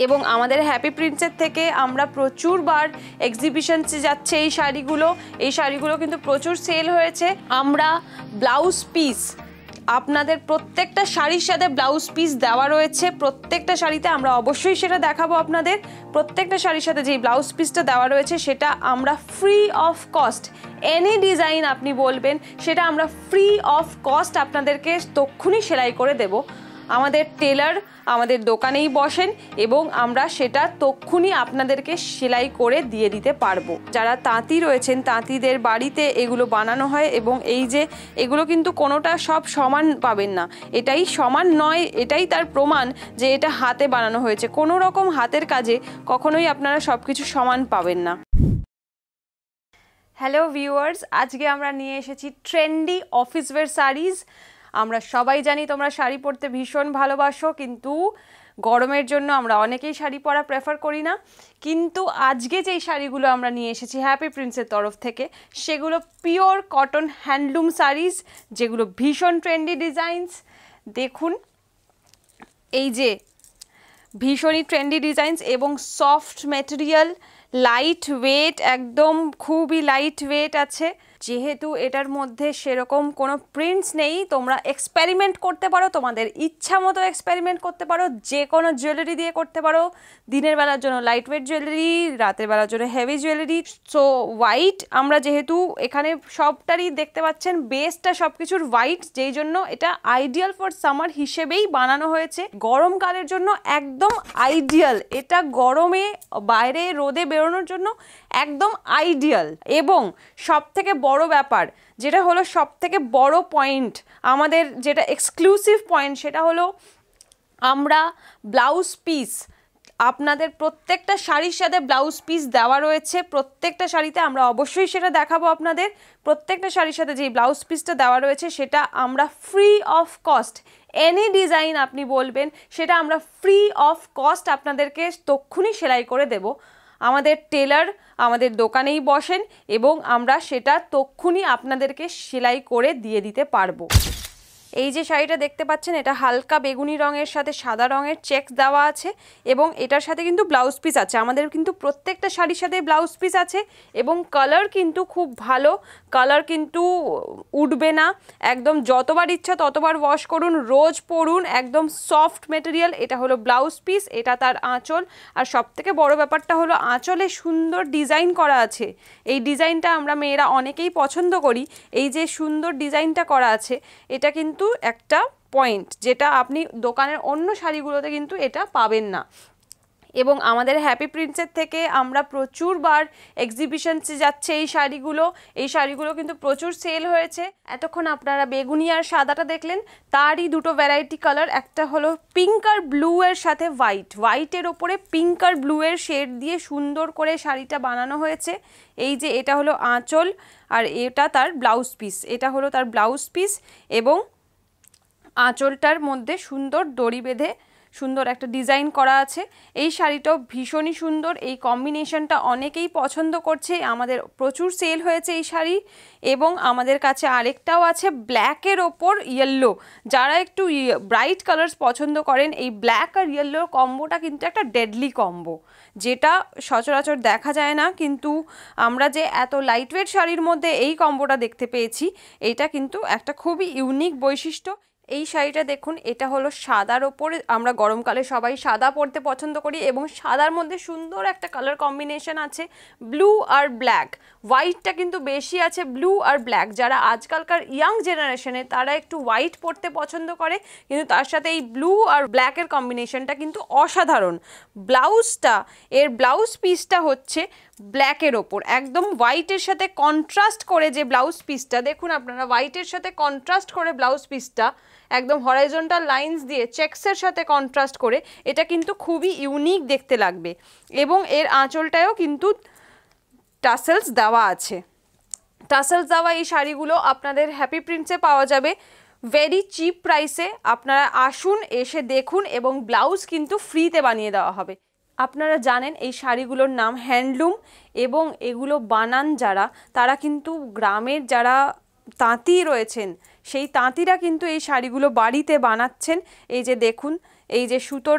এবং আমাদের হ্যাপি প্রিন্সের থেকে আমরা প্রচুরবার এক্সিবিশনসে যাচ্ছে এই শাড়িগুলো কিন্তু প্রচুর সেল হয়েছে। আমরা ব্লাউজ পিস আপনাদের প্রত্যেকটা শাড়ির সাথে ব্লাউজ পিস দেওয়া রয়েছে, প্রত্যেকটা শাড়িতে আমরা অবশ্যই সেটা দেখাবো আপনাদের। প্রত্যেকটা শাড়ির সাথে যেই ব্লাউজ পিসটা দেওয়া রয়েছে সেটা আমরা free of cost, any design আপনি বলবেন সেটা আমরা ফ্রি অফ কস্ট আপনাদেরকে তক্ষুনি সেলাই করে দেব। আমাদের টেলার আমাদের দোকানেই বসেন এবং আমরা সেটা তক্ষুনি আপনাদেরকে সেলাই করে দিয়ে দিতে পারবো। যারা তাঁতি রয়েছেন তাঁতিদের বাড়িতে এগুলো বানানো হয় এবং এই যে এগুলো কিন্তু কোনোটা সব সমান পাবেন না, এটাই সমান নয়, এটাই তার প্রমাণ যে এটা হাতে বানানো হয়েছে। কোনো রকম হাতের কাজে কখনোই আপনারা সব কিছু সমান পাবেন না। হ্যালো ভিউয়ার্স, আজকে আমরা নিয়ে এসেছি ট্রেন্ডি অফিস ওয়্যার শাড়িজ। আমরা সবাই জানি তোমরা শাড়ি পরতে ভীষণ ভালোবাসো, কিন্তু গরমের জন্য আমরা অনেকেই শাড়ি পরা প্রেফার করি না। কিন্তু আজকে যেই শাড়িগুলো আমরা নিয়ে এসেছি হ্যাপি প্রিন্সের তরফ থেকে সেগুলো পিওর কটন হ্যান্ডলুম শাড়িজ, যেগুলো ভীষণ ট্রেন্ডি ডিজাইনস। দেখুন এই যে ভীষণই ট্রেন্ডি ডিজাইনস এবং সফট ম্যাটেরিয়াল, লাইট ওয়েট, একদম খুবই লাইট ওয়েট আছে। যেহেতু এটার মধ্যে সেরকম কোনো প্রিন্টস নেই, তোমরা এক্সপেরিমেন্ট করতে পারো, তোমাদের ইচ্ছা মতো এক্সপেরিমেন্ট করতে পারো, যে কোনো জুয়েলারি দিয়ে করতে পারো। দিনের বেলার জন্য লাইট ওয়েট জুয়েলারি, রাতের বেলার জন্য হেভি জুয়েলারি। সো হোয়াইট আমরা যেহেতু এখানে সবটারই দেখতে পাচ্ছেন বেসটা সব কিছুর হোয়াইট, যেই জন্য এটা আইডিয়াল ফর সামার হিসেবেই বানানো হয়েছে। গরমকালের জন্য একদম আইডিয়াল, এটা গরমে বাইরে রোদে বেরোনোর জন্য একদম আইডিয়াল। এবং সব থেকে বড় ব্যাপার যেটা হলো সব থেকে বড় পয়েন্ট, আমাদের যেটা এক্সক্লুসিভ পয়েন্ট, সেটা হলো আমরা ব্লাউজ পিস আপনাদের প্রত্যেকটা শাড়ির সাথে ব্লাউজ পিস দেওয়া রয়েছে। প্রত্যেকটা শাড়িতে আমরা অবশ্যই সেটা দেখাবো আপনাদের। প্রত্যেকটা শাড়ির সাথে যেই ব্লাউজ পিসটা দেওয়া রয়েছে সেটা আমরা free of cost, any design আপনি বলবেন সেটা আমরা ফ্রি অফ কস্ট আপনাদেরকে তক্ষুনি সেলাই করে দেব। আমাদের টেলার আমাদের দোকানেই বসেন এবং আমরা সেটা তক্ষুনি আপনাদেরকে সেলাই করে দিয়ে দিতে পারবো। এই যে শাড়িটা দেখতে পাচ্ছেন এটা হালকা বেগুনি রঙের সাথে সাদা রঙের চেকস দেওয়া আছে এবং এটার সাথে কিন্তু ব্লাউজ পিস আছে। আমাদের কিন্তু প্রত্যেকটা শাড়ির সাথে ব্লাউজ পিস আছে এবং কালার কিন্তু খুব ভালো, কালার কিন্তু উঠবে না একদম। যতবার ইচ্ছা ততবার ওয়াশ করুন, রোজ পরুন, একদম সফট মেটেরিয়াল। এটা হলো ব্লাউজ পিস, এটা তার আঁচল। আর সব থেকে বড় ব্যাপারটা হলো আঁচলে সুন্দর ডিজাইন করা আছে। এই ডিজাইনটা আমরা মেয়েরা অনেকেই পছন্দ করি। এই যে সুন্দর ডিজাইনটা করা আছে এটা কিন্তু একটা পয়েন্ট, যেটা আপনি দোকানের অন্য শাড়িগুলোতে কিন্তু এটা পাবেন না। এবং আমাদের হ্যাপি প্রিন্সের থেকে আমরা প্রচুরবার এক্সিবিশনসে যাচ্ছে এই শাড়িগুলো কিন্তু প্রচুর সেল হয়েছে। এতক্ষণ আপনারা বেগুনি আর সাদাটা দেখলেন, তারই দুটো ভ্যারাইটি কালার, একটা হলো পিঙ্ক আর ব্লু এর সাথে হোয়াইটের ওপরে পিঙ্ক আর ব্লু এর শেড দিয়ে সুন্দর করে শাড়িটা বানানো হয়েছে। এই যে এটা হলো আঁচল আর এটা তার ব্লাউজ পিস, এটা হলো তার ব্লাউজ পিস এবং আঁচলটার মধ্যে সুন্দর দড়ি বেঁধে সুন্দর একটা ডিজাইন করা আছে। এই শাড়িটাও ভীষণই সুন্দর, এই কম্বিনেশনটা অনেকেই পছন্দ করছে, আমাদের প্রচুর সেল হয়েছে এই শাড়ি। এবং আমাদের কাছে আরেকটাও আছে ব্ল্যাকের ওপর ইয়েলো, যারা একটু ব্রাইট কালার্স পছন্দ করেন, এই ব্ল্যাক আর ইয়েলোর কম্বোটা কিন্তু একটা ডেডলি কম্বো, যেটা সচরাচর দেখা যায় না। কিন্তু আমরা যে এত লাইটওয়েট শাড়ির মধ্যে এই কম্বোটা দেখতে পেয়েছি, এটা কিন্তু একটা খুবই ইউনিক বৈশিষ্ট্য। এই শাড়িটা দেখুন, এটা হলো সাদার ওপরে, আমরা গরমকালে সবাই সাদা পরতে পছন্দ করি এবং সাদার মধ্যে সুন্দর একটা কালার কম্বিনেশন আছে ব্লু আর ব্ল্যাক। হোয়াইটটা কিন্তু বেশি আছে, ব্লু আর ব্ল্যাক। যারা আজকালকার ইয়াং জেনারেশনে তারা একটু হোয়াইট পরতে পছন্দ করে, কিন্তু তার সাথে এই ব্লু আর ব্ল্যাকের কম্বিনেশনটা কিন্তু অসাধারণ। এর ব্লাউজ পিসটা হচ্ছে ব্ল্যাকের ওপর, একদম হোয়াইটের সাথে কন্ট্রাস্ট করে যে ব্লাউজ পিসটা দেখুন আপনারা, হোয়াইটের সাথে কন্ট্রাস্ট করে ব্লাউজ পিসটা একদম হরাইজন্টাল লাইন্স দিয়ে চেকসের সাথে কন্ট্রাস্ট করে, এটা কিন্তু খুবই ইউনিক দেখতে লাগবে। এবং এর আঁচলটায়ও কিন্তু টাসেলস দেওয়া আছে। টাসেলস দেওয়া এই শাড়িগুলো আপনাদের হ্যাপি প্রিন্টসে পাওয়া যাবে ভেরি চিপ প্রাইসে। আপনারা আসুন, এসে দেখুন এবং ব্লাউজ কিন্তু ফ্রিতে বানিয়ে দেওয়া হবে। আপনারা জানেন এই শাড়িগুলোর নাম হ্যান্ডলুম এবং এগুলো বানান যারা, তারা কিন্তু গ্রামের যারা তাঁতি রয়েছেন সেই তাঁতিরা কিন্তু এই শাড়িগুলো বাড়িতে বানাচ্ছেন। এই যে দেখুন, এই যে সুতোর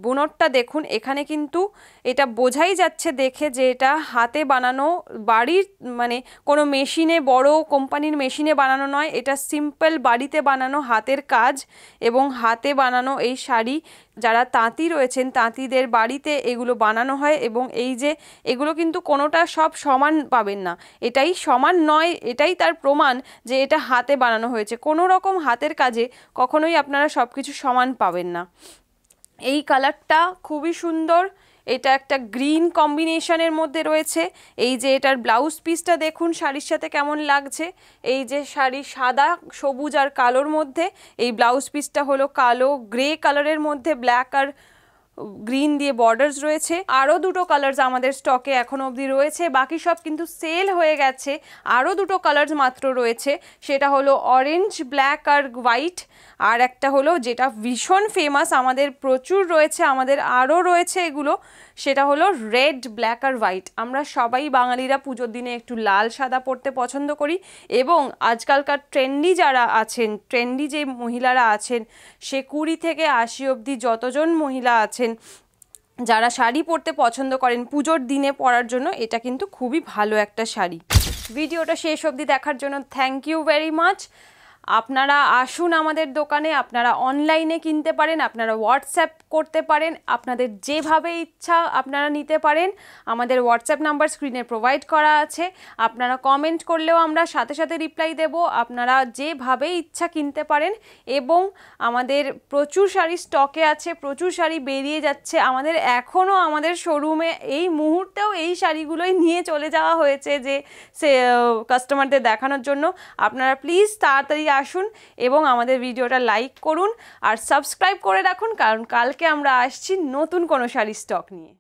বুনটটা দেখুন, এখানে কিন্তু এটা বোঝাই যাচ্ছে দেখে যে এটা হাতে বানানো, বাড়ির মানে কোনো মেশিনে, বড় কোম্পানির মেশিনে বানানো নয়, এটা সিম্পল বাড়িতে বানানো হাতের কাজ এবং হাতে বানানো এই শাড়ি। যারা তাঁতি রয়েছেন তাঁতিদের বাড়িতে এগুলো বানানো হয় এবং এই যে এগুলো কিন্তু কোনোটা সব সমান পাবেন না, এটাই সমান নয়, এটাই তার প্রমাণ যে এটা হাতে বানানো হয়েছে। কোনো রকম হাতের কাজে কখনোই আপনারা সব কিছু সমান পাবেন না। এই কালারটা খুবই সুন্দর, এটা একটা গ্রিন কম্বিনেশনের মধ্যে রয়েছে। এই যে এটার ব্লাউজ পিসটা দেখুন শাড়ির সাথে কেমন লাগছে, এই যে শাড়ি সাদা, সবুজ আর কালোর মধ্যে, এই ব্লাউজ পিসটা হলো কালো গ্রে কালারের মধ্যে, ব্ল্যাক আর গ্রিন দিয়ে বর্ডার্স রয়েছে। আরও দুটো কালার্স আমাদের স্টকে এখনো অবধি রয়েছে, বাকি সব কিন্তু সেল হয়ে গেছে। আরও দুটো কালার্স মাত্র রয়েছে, সেটা হলো অরেঞ্জ, ব্ল্যাক আর হোয়াইট, আর একটা হলো যেটা ভীষণ ফেমাস, আমাদের প্রচুর রয়েছে, আমাদের আরও রয়েছে এগুলো, সেটা হলো রেড, ব্ল্যাক আর হোয়াইট। আমরা সবাই বাঙালিরা পুজোর দিনে একটু লাল সাদা পরতে পছন্দ করি এবং আজকালকার ট্রেন্ডি যারা আছেন, ট্রেন্ডি যে মহিলারা আছেন, সে 20 থেকে 80 অবধি যতজন মহিলা আছেন যারা শাড়ি পরতে পছন্দ করেন পুজোর দিনে পরার জন্য, এটা কিন্তু খুবই ভালো একটা শাড়ি। ভিডিওটা শেষ অবধি দেখার জন্য থ্যাংক ইউ ভেরি মাচ। আপনারা আসুন আমাদের দোকানে, আপনারা অনলাইনে কিনতে পারেন, আপনারা হোয়াটসঅ্যাপ করতে পারেন, আপনাদের যেভাবে ইচ্ছা আপনারা নিতে পারেন। আমাদের হোয়াটসঅ্যাপ নাম্বার স্ক্রিনে প্রোভাইড করা আছে, আপনারা কমেন্ট করলেও আমরা সাথে সাথে রিপ্লাই দেব। আপনারা যেভাবে ইচ্ছা কিনতে পারেন এবং আমাদের প্রচুর শাড়ি স্টকে আছে, প্রচুর শাড়ি বেরিয়ে যাচ্ছে। আমাদের এখনও আমাদের শোরুমে এই মুহূর্তেও এই শাড়িগুলোই নিয়ে চলে যাওয়া হয়েছে যে সে কাস্টমারদের দেখানোর জন্য। আপনারা প্লিজ তাড়াতাড়ি আসুন এবং আমাদের ভিডিওটা লাইক করুন আর সাবস্ক্রাইব করে রাখুন, কারণ কালকে আমরা আসছি নতুন কোনো শাড়ি স্টক নিয়ে।